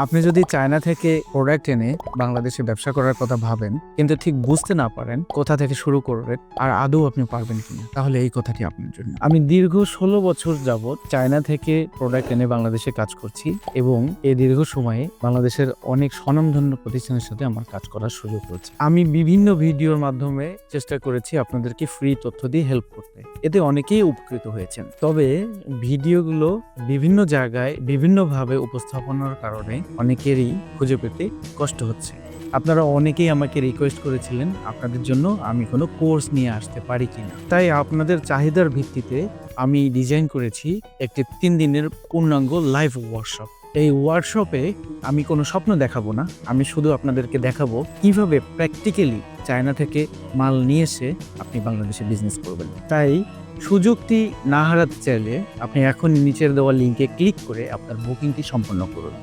আপনি যদি চায়না থেকে প্রোডাক্ট এনে বাংলাদেশে ব্যবসা করার কথা ভাবেন, কিন্তু ঠিক বুঝতে না পারেন কোথা থেকে শুরু করবেন আর আদৌ আপনি পারবেন কিনা, তাহলে এই কথাটি আপনার জন্য। আমি দীর্ঘ 16 বছর যাবৎ চায়না থেকে প্রোডাক্ট এনে বাংলাদেশে কাজ করছি এবং এই দীর্ঘ সময়ে বাংলাদেশের অনেক স্বনামধন্য প্রতিষ্ঠানের সাথে আমার কাজ করার সুযোগ হয়েছে। আমি বিভিন্ন ভিডিওর মাধ্যমে চেষ্টা করেছি আপনাদেরকে ফ্রি তথ্য দিয়ে হেল্প করতে, এতে অনেকেই উপকৃত হয়েছেন। তবে ভিডিওগুলো বিভিন্ন জায়গায় বিভিন্নভাবে উপস্থাপনার কারণে অনেকেরই খুঁজে পেতে কষ্ট হচ্ছে। আপনারা অনেকেই আমাকে রিকোয়েস্ট করেছিলেন আপনাদের জন্য আমি কোনো কোর্স নিয়ে আসতে পারি কিনা। তাই আপনাদের চাহিদার ভিত্তিতে আমি ডিজাইন করেছি একটি 3 দিনের পূর্ণাঙ্গ লাইভ ওয়ার্কশপ। এই ওয়ার্কশপে আমি কোনো স্বপ্ন দেখাবো না, আমি শুধু আপনাদেরকে দেখাবো কিভাবে প্র্যাকটিক্যালি চায়না থেকে মাল নিয়ে এসে আপনি বাংলাদেশে বিজনেস করবেন। তাই সুযোগটি না হারাতে চাইলে আপনি এখনই নিচের দেওয়া লিঙ্কে ক্লিক করে আপনার বুকিংটি সম্পন্ন করুন।